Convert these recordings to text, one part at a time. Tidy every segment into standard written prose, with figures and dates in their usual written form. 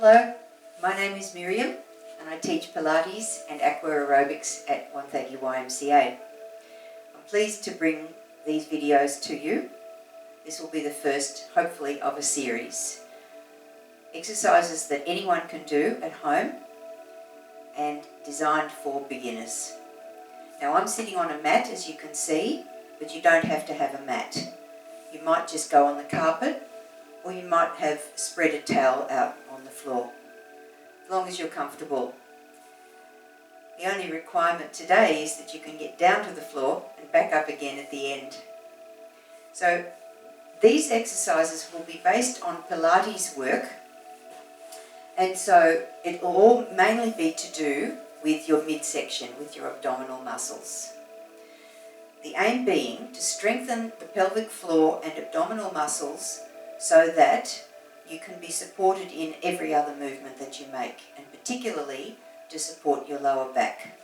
Hello, my name is Miriam and I teach Pilates and Aqua Aerobics at 130 YMCA. I'm pleased to bring these videos to you. This will be the first, hopefully, of a series. Exercises that anyone can do at home and designed for beginners. Now I'm sitting on a mat, as you can see, but you don't have to have a mat. You might just go on the carpet, or you might have spread a towel out on the floor, as long as you're comfortable. The only requirement today is that you can get down to the floor and back up again at the end. So these exercises will be based on Pilates work, and so it will all mainly be to do with your midsection, with your abdominal muscles. The aim being to strengthen the pelvic floor and abdominal muscles so that you can be supported in every other movement that you make, and particularly to support your lower back.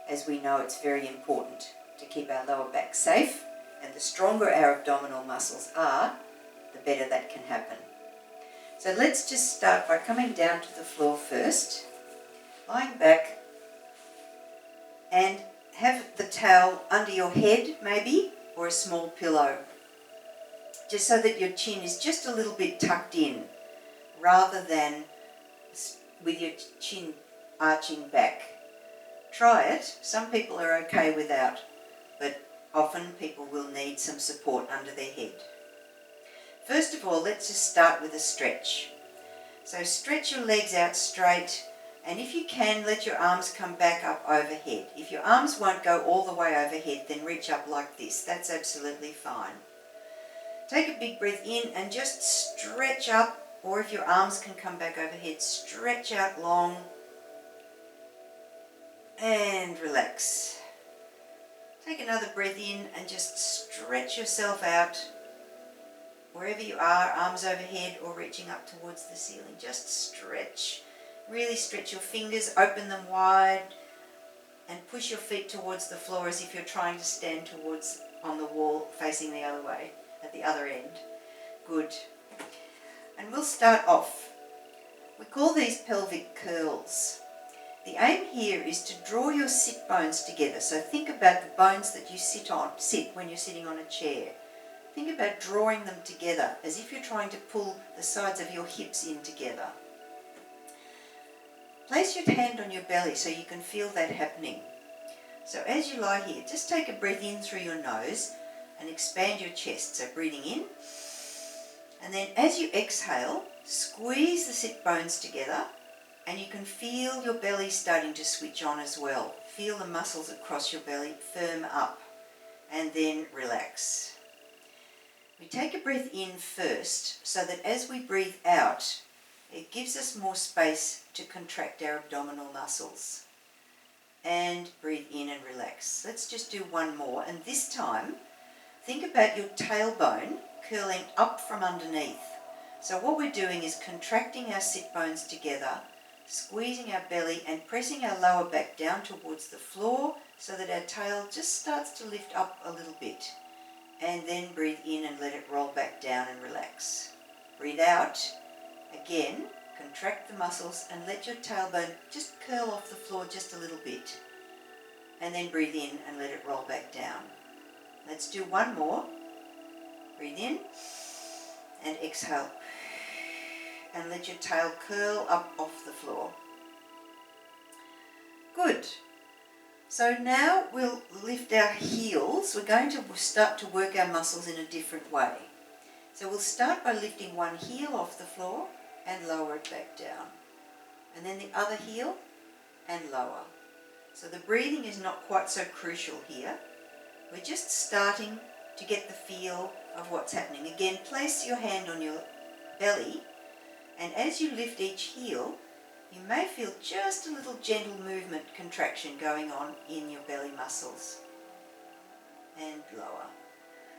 As we know, it's very important to keep our lower back safe, and the stronger our abdominal muscles are, the better that can happen. So let's just start by coming down to the floor first, lying back, and have the towel under your head maybe, or a small pillow, just so that your chin is just a little bit tucked in, rather than with your chin arching back. Try it. Some people are okay without, but often people will need some support under their head. First of all, let's just start with a stretch. So stretch your legs out straight, and if you can, let your arms come back up overhead. If your arms won't go all the way overhead, then reach up like this. That's absolutely fine. Take a big breath in and just stretch up, or if your arms can come back overhead, stretch out long and relax. Take another breath in and just stretch yourself out wherever you are, arms overhead or reaching up towards the ceiling. Just stretch. Really stretch your fingers, open them wide, and push your feet towards the floor as if you're trying to stand towards on the wall facing the other way, at the other end. Good. And we'll start off. We call these pelvic curls. The aim here is to draw your sit bones together. So think about the bones that you sit when you're sitting on a chair. Think about drawing them together as if you're trying to pull the sides of your hips in together. Place your hand on your belly so you can feel that happening. So as you lie here, just take a breath in through your nose and expand your chest. So breathing in, and then as you exhale, squeeze the sit bones together, and you can feel your belly starting to switch on as well. Feel the muscles across your belly firm up, and then relax. We take a breath in first so that as we breathe out, it gives us more space to contract our abdominal muscles. And breathe in and relax. Let's just do one more, and this time think about your tailbone curling up from underneath. So what we're doing is contracting our sit bones together, squeezing our belly and pressing our lower back down towards the floor so that our tail just starts to lift up a little bit. And then breathe in and let it roll back down and relax. Breathe out. Again, contract the muscles and let your tailbone just curl off the floor just a little bit. And then breathe in and let it roll back down. Let's do one more. Breathe in and exhale. And let your tail curl up off the floor. Good. So now we'll lift our heels. We're going to start to work our muscles in a different way. So we'll start by lifting one heel off the floor and lower it back down. And then the other heel and lower. So the breathing is not quite so crucial here. We're just starting to get the feel of what's happening. Again, place your hand on your belly, and as you lift each heel, you may feel just a little gentle movement, contraction going on in your belly muscles. And lower.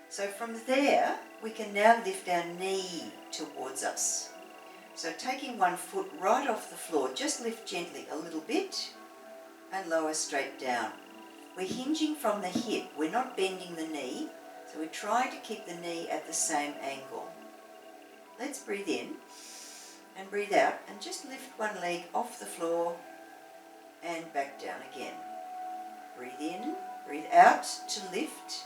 So from there, we can now lift our knee towards us. So taking one foot right off the floor, just lift gently a little bit and lower straight down. We're hinging from the hip, we're not bending the knee, so we're trying to keep the knee at the same angle. Let's breathe in and breathe out, and just lift one leg off the floor and back down again. Breathe in, breathe out to lift,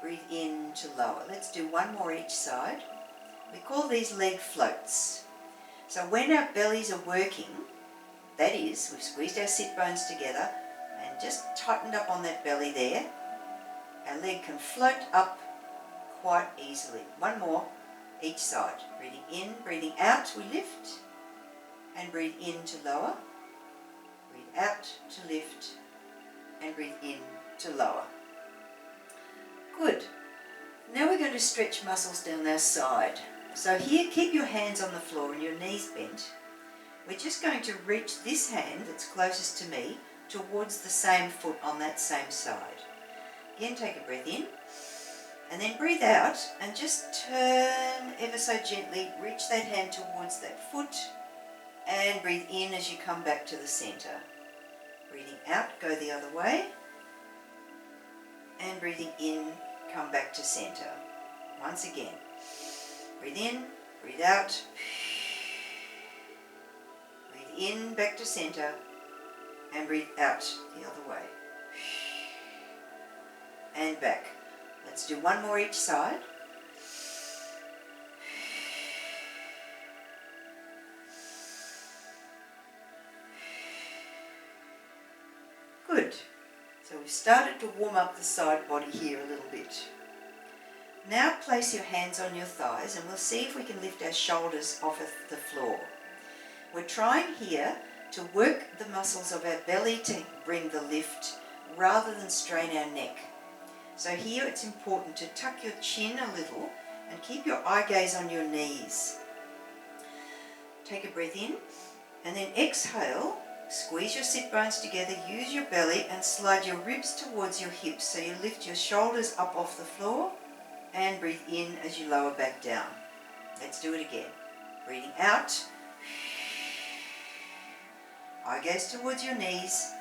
breathe in to lower. Let's do one more each side. We call these leg floats. So when our bellies are working, that is, we've squeezed our sit bones together and just tightened up on that belly there, our leg can float up quite easily. One more each side. Breathing in, breathing out, we lift, and breathe in to lower. Breathe out to lift, and breathe in to lower. Good. Now we're going to stretch muscles down our side. So here, keep your hands on the floor and your knees bent. We're just going to reach this hand that's closest to me towards the same foot on that same side. Again, take a breath in, and then breathe out and just turn ever so gently, reach that hand towards that foot, and breathe in as you come back to the centre. Breathing out, go the other way, and breathing in, come back to centre. Once again, breathe in, breathe out, breathe in, back to centre, and breathe out the other way, and back. Let's do one more each side. Good. So we've started to warm up the side body here a little bit. Now place your hands on your thighs and we'll see if we can lift our shoulders off of the floor. We're trying here to work the muscles of our belly to bring the lift rather than strain our neck. So here it's important to tuck your chin a little and keep your eye gaze on your knees. Take a breath in and then exhale. Squeeze your sit bones together, use your belly and slide your ribs towards your hips so you lift your shoulders up off the floor and breathe in as you lower back down. Let's do it again. Breathing out. Eye gaze towards your knees.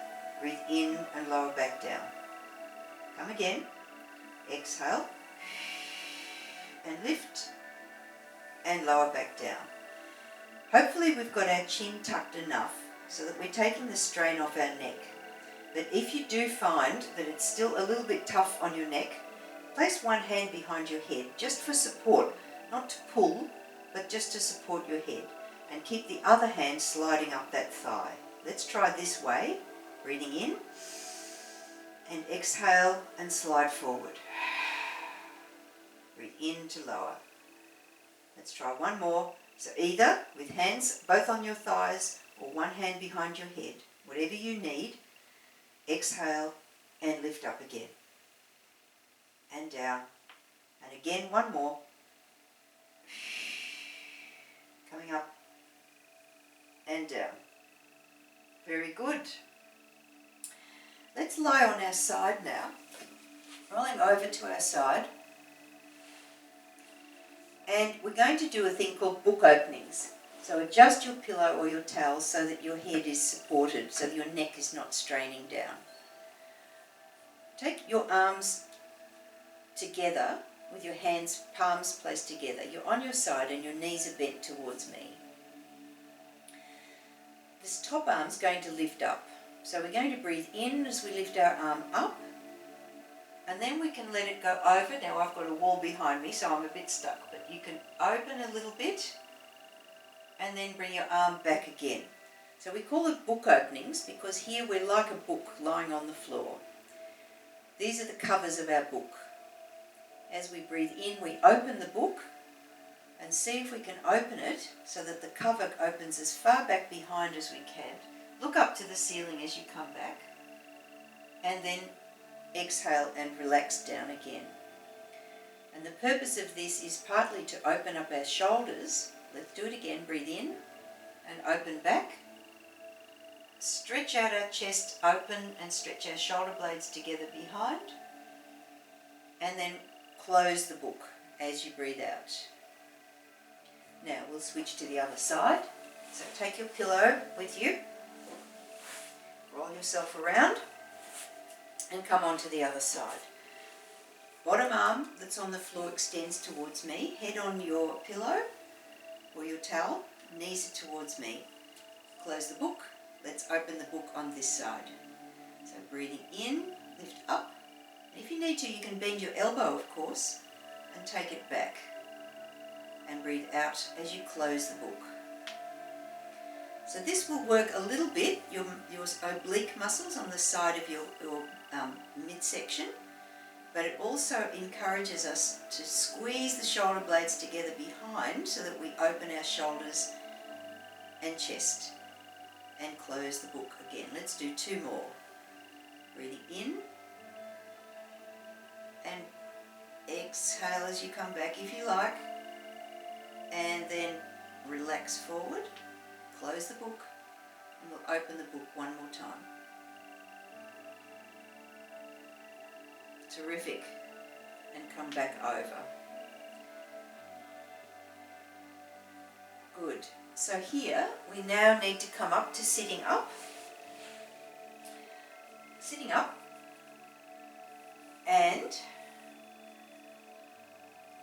Breathe in and lower back down. Come again. Exhale. And lift. And lower back down. Hopefully we've got our chin tucked enough so that we're taking the strain off our neck. But if you do find that it's still a little bit tough on your neck, place one hand behind your head just for support, not to pull, but just to support your head. And keep the other hand sliding up that thigh. Let's try this way. Breathing in and exhale and slide forward. Breathe in to lower. Let's try one more. So either with hands both on your thighs or one hand behind your head, whatever you need. Exhale and lift up again. And down. And again, one more. Coming up and down. Very good. Let's lie on our side now. Rolling over to our side. And we're going to do a thing called book openings. So adjust your pillow or your towel so that your head is supported, so that your neck is not straining down. Take your arms together with your hands, palms placed together. You're on your side and your knees are bent towards me. This top arm's going to lift up. So we're going to breathe in as we lift our arm up. And then we can let it go over. Now I've got a wall behind me, so I'm a bit stuck. But you can open a little bit and then bring your arm back again. So we call it book openings because here we're like a book lying on the floor. These are the covers of our book. As we breathe in, we open the book and see if we can open it so that the cover opens as far back behind as we can. Look up to the ceiling as you come back. And then exhale and relax down again. And the purpose of this is partly to open up our shoulders. Let's do it again. Breathe in and open back. Stretch out our chest open and stretch our shoulder blades together behind. And then close the book as you breathe out. Now we'll switch to the other side. So take your pillow with you. Roll yourself around and come on to the other side. Bottom arm that's on the floor extends towards me. Head on your pillow or your towel knees are towards me. Close the book. Let's open the book on this side. So breathing in, lift up. And if you need to, you can bend your elbow, of course, and take it back. And breathe out as you close the book. So this will work a little bit, your oblique muscles on the side of your midsection, but it also encourages us to squeeze the shoulder blades together behind so that we open our shoulders and chest and close the book again. Let's do 2 more. Breathing in and exhale as you come back if you like, and then relax forward, close the book, and we'll open the book one more time. Terrific. And come back over. Good. So here we now need to come up to sitting up. Sitting up. And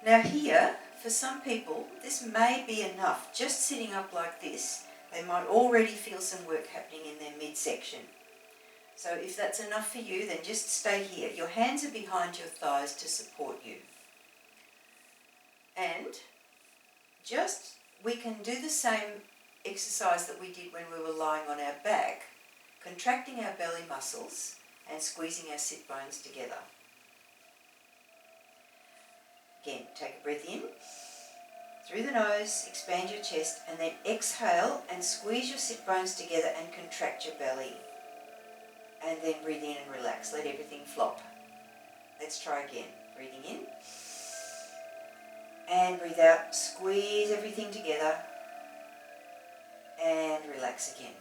now here, for some people, this may be enough. Just sitting up like this, they might already feel some work happening in their midsection. So if that's enough for you, then just stay here. Your hands are behind your thighs to support you. And we can do the same exercise that we did when we were lying on our back, contracting our belly muscles and squeezing our sit bones together. Again, take a breath in, through the nose, expand your chest, and then exhale and squeeze your sit bones together and contract your belly. And then breathe in and relax. Let everything flop. Let's try again. Breathing in. And breathe out. Squeeze everything together. And relax again.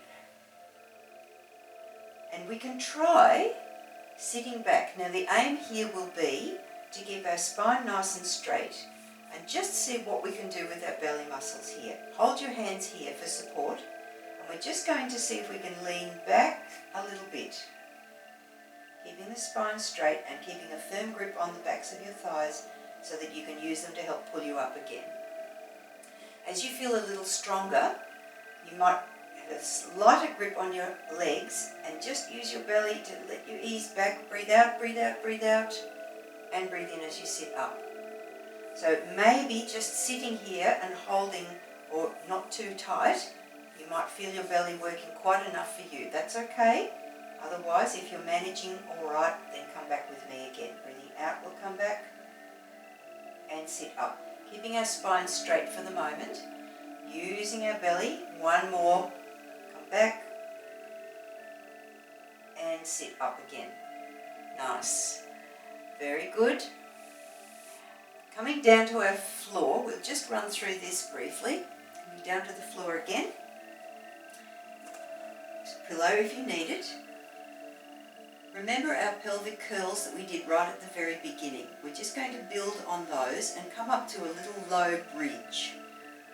And we can try sitting back. Now the aim here will be to keep our spine nice and straight. And just see what we can do with our belly muscles here. Hold your hands here for support. We're just going to see if we can lean back a little bit, keeping the spine straight and keeping a firm grip on the backs of your thighs so that you can use them to help pull you up again. As you feel a little stronger, you might have a lighter grip on your legs and just use your belly to let you ease back. Breathe out, breathe out, breathe out, and breathe in as you sit up. So maybe just sitting here and holding, or not too tight, you might feel your belly working quite enough for you. That's okay. Otherwise, if you're managing all right, then come back with me again. Breathing out, we'll come back and sit up. Keeping our spine straight for the moment. Using our belly. One more. Come back and sit up again. Nice. Very good. Coming down to our floor, we'll just run through this briefly. Coming down to the floor again. Pillow if you need it. Remember our pelvic curls that we did right at the very beginning. We're just going to build on those and come up to a little low bridge.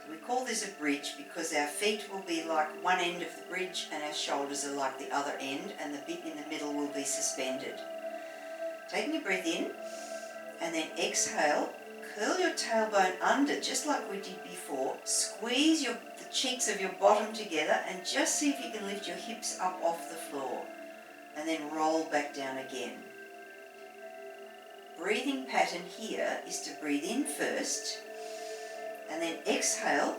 So we call this a bridge because our feet will be like one end of the bridge and our shoulders are like the other end, and the bit in the middle will be suspended. Taking a breath in and then exhale. Curl your tailbone under just like we did before. Squeeze the cheeks of your bottom together and just see if you can lift your hips up off the floor. And then roll back down again. Breathing pattern here is to breathe in first and then exhale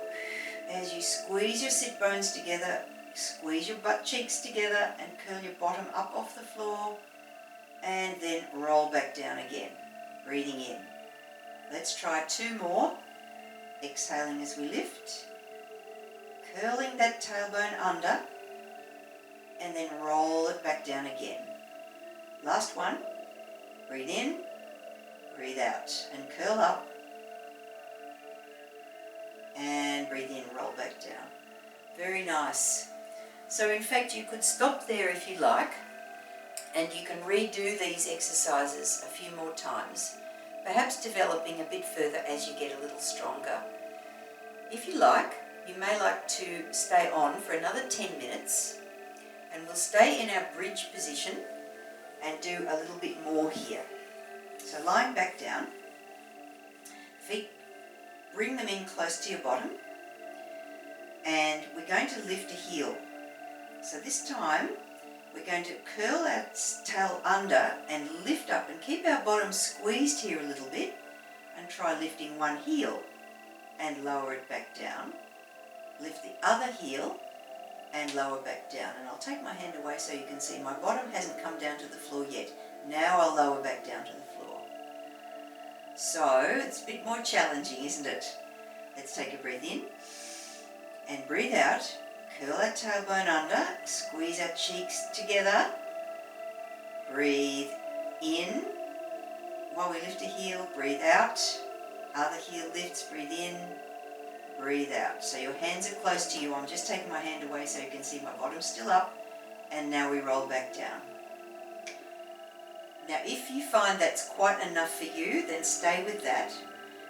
as you squeeze your sit bones together, squeeze your butt cheeks together and curl your bottom up off the floor, and then roll back down again. Breathing in. Let's try 2 more. Exhaling as we lift. Curling that tailbone under and then roll it back down again. Last one. Breathe in, breathe out and curl up. And breathe in, roll back down. Very nice. So in fact you could stop there if you like, and you can redo these exercises a few more times, perhaps developing a bit further as you get a little stronger. If you like, you may like to stay on for another 10 minutes, and we'll stay in our bridge position and do a little bit more here. So lying back down, feet, bring them in close to your bottom, and we're going to lift a heel. So this time we're going to curl our tail under and lift up and keep our bottom squeezed here a little bit, and try lifting one heel and lower it back down. Lift the other heel and lower back down. And I'll take my hand away so you can see my bottom hasn't come down to the floor yet. Now I'll lower back down to the floor. So it's a bit more challenging, isn't it? Let's take a breath in and breathe out. Curl our tailbone under, squeeze our cheeks together. Breathe in while we lift a heel, breathe out. Other heel lifts, breathe in, breathe out. So your hands are close to you. I'm just taking my hand away so you can see my bottom's still up, and now we roll back down. Now if you find that's quite enough for you, then stay with that.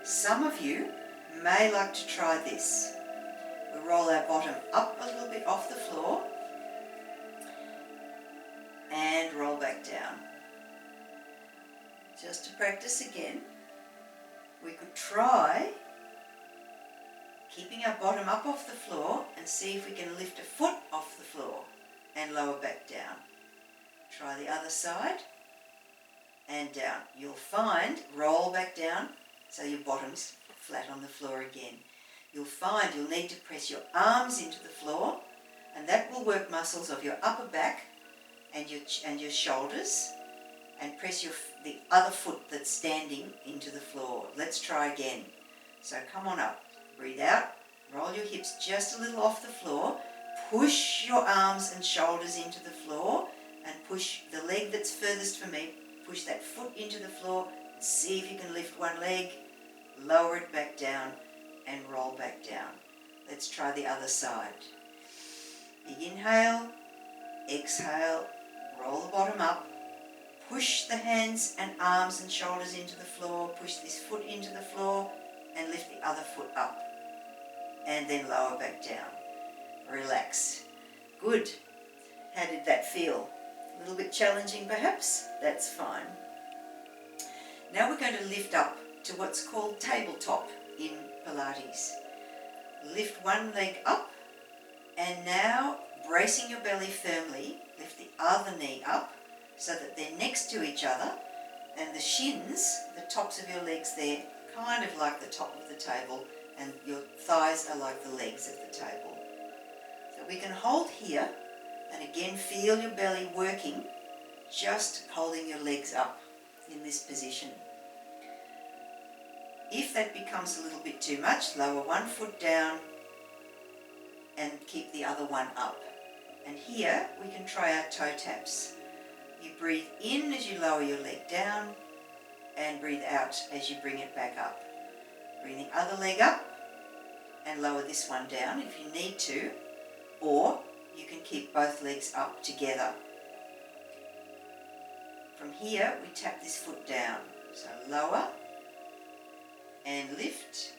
Some of you may like to try this. We roll our bottom up a little bit off the floor and roll back down. Just to practice again, we could try keeping our bottom up off the floor and see if we can lift a foot off the floor and lower back down. Try the other side and down. You'll find, roll back down so your bottom's flat on the floor again. You'll find you'll need to press your arms into the floor, and that will work muscles of your upper back and your shoulders, and press the other foot that's standing into the floor. Let's try again. So come on up, breathe out, roll your hips just a little off the floor, push your arms and shoulders into the floor, and push the leg that's furthest from me, push that foot into the floor, and see if you can lift one leg, lower it back down, and roll back down. Let's try the other side. Big inhale, exhale, roll the bottom up, push the hands and arms and shoulders into the floor, push this foot into the floor, and lift the other foot up, and then lower back down. Relax. Good. How did that feel? A little bit challenging perhaps? That's fine. Now we're going to lift up to what's called tabletop in Pilates. Lift one leg up, and now bracing your belly firmly, lift the other knee up so that they're next to each other, and the shins, the tops of your legs there, kind of like the top of the table, and your thighs are like the legs of the table. So we can hold here, and again feel your belly working, just holding your legs up in this position. If that becomes a little bit too much, lower one foot down and keep the other one up. And here we can try our toe taps. You breathe in as you lower your leg down, and breathe out as you bring it back up. Bring the other leg up and lower this one down if you need to, or you can keep both legs up together. From here we tap this foot down. So lower and lift,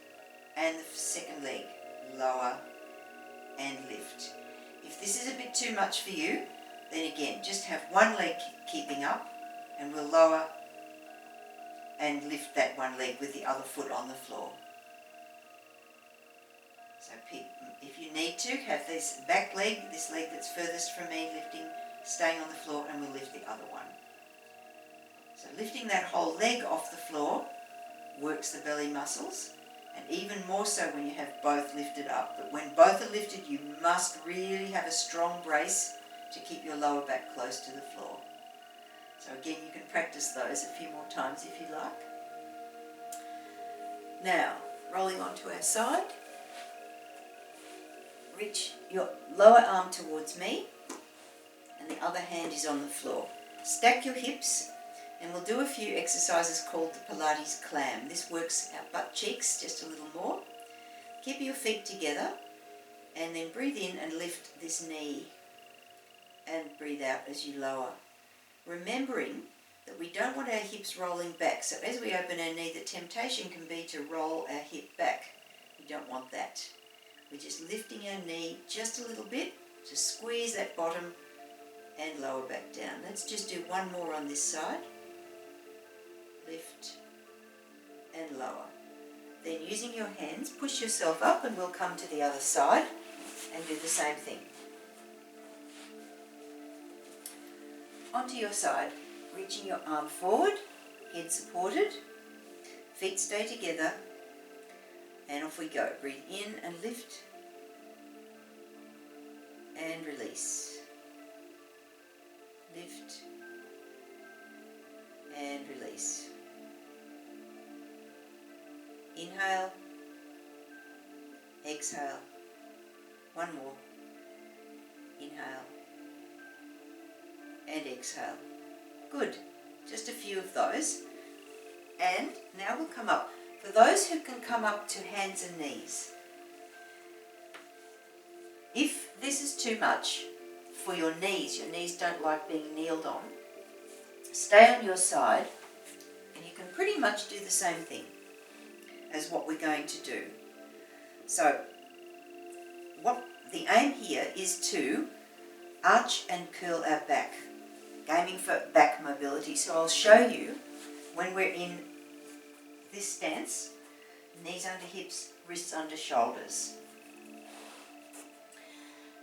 and the second leg, lower and lift. If this is a bit too much for you, then again, just have one leg keeping up, and we'll lower and lift that one leg with the other foot on the floor. So if you need to, have this back leg, this leg that's furthest from me, lifting, staying on the floor, and we'll lift the other one. So lifting that whole leg off the floor works the belly muscles, and even more so when you have both lifted up. But when both are lifted, you must really have a strong brace to keep your lower back close to the floor. So again, you can practice those a few more times if you like. Now, rolling onto our side, reach your lower arm towards me, and the other hand is on the floor. Stack your hips, and we'll do a few exercises called the Pilates clam. This works our butt cheeks just a little more. Keep your feet together, and then breathe in and lift this knee, and breathe out as you lower. Remembering that we don't want our hips rolling back, so as we open our knee, the temptation can be to roll our hip back. We don't want that. We're just lifting our knee just a little bit to squeeze that bottom and lower back down. Let's just do one more on this side. Lift and lower. Then using your hands, push yourself up, and we'll come to the other side. and do the same thing. Onto your side, reaching your arm forward, head supported, feet stay together, and off we go. Breathe in and lift, and release. Lift, and release. Inhale, exhale. One more. Inhale and exhale. Good. Just a few of those. And now we'll come up. For those who can come up to hands and knees, if this is too much for your knees don't like being kneeled on, stay on your side and you can pretty much do the same thing as what we're going to do. So what the aim here is to arch and curl our back, aiming for back mobility. So I'll show you when we're in this stance, knees under hips, wrists under shoulders.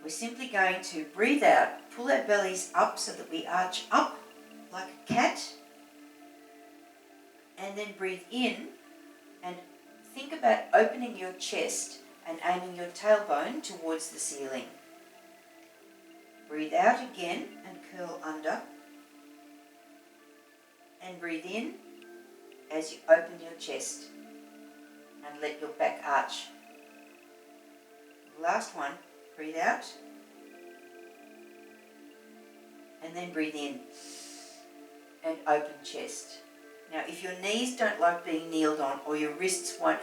We're simply going to breathe out, pull our bellies up so that we arch up like a cat, and then breathe in and think about opening your chest and aiming your tailbone towards the ceiling. Breathe out again and curl under, and breathe in as you open your chest and let your back arch. Last one, breathe out and then breathe in and open chest. Now if your knees don't like being kneeled on or your wrists won't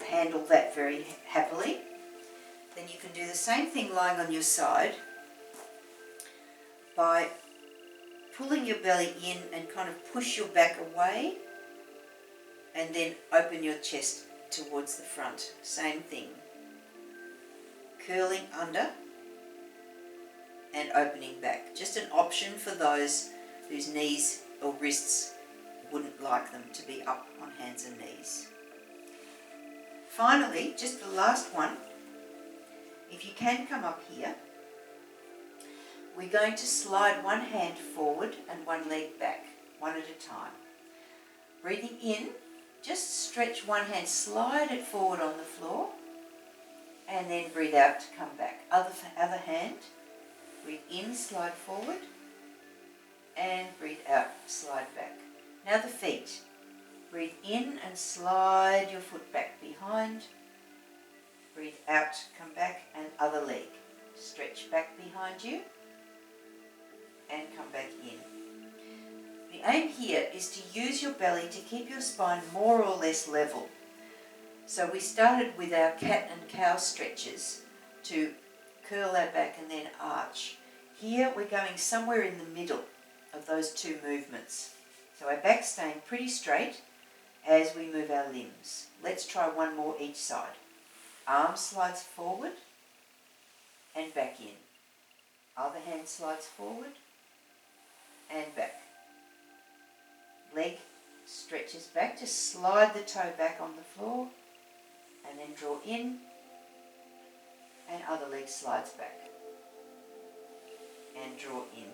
handle that very happily, then you can do the same thing lying on your side by pulling your belly in and kind of push your back away and then open your chest towards the front. Same thing. Curling under and opening back. Just an option for those whose knees or wrists wouldn't like them to be up on hands and knees. Finally, just the last one, if you can come up here, we're going to slide one hand forward and one leg back, one at a time. Breathing in, just stretch one hand, slide it forward on the floor, and then breathe out to come back. Other hand, breathe in, slide forward, and breathe out, slide back. Now the feet. Breathe in and slide your foot back behind. Breathe out, come back, and other leg. Stretch back behind you and come back in. The aim here is to use your belly to keep your spine more or less level. So we started with our cat and cow stretches to curl our back and then arch. Here we're going somewhere in the middle of those two movements. So our back's staying pretty straight as we move our limbs. Let's try one more each side. Arm slides forward and back in. Other hand slides forward and back. Leg stretches back. Just slide the toe back on the floor and then draw in, and other leg slides back and draw in.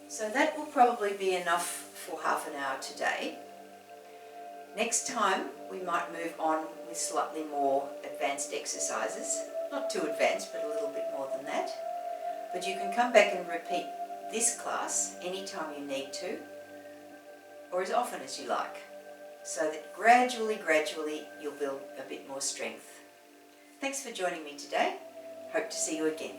So that will probably be enough for half an hour today. Next time we might move on with slightly more advanced exercises. Not too advanced, but a little bit more than that. But you can come back and repeat this class anytime you need to, or as often as you like, so that gradually you'll build a bit more strength. Thanks for joining me today. Hope to see you again.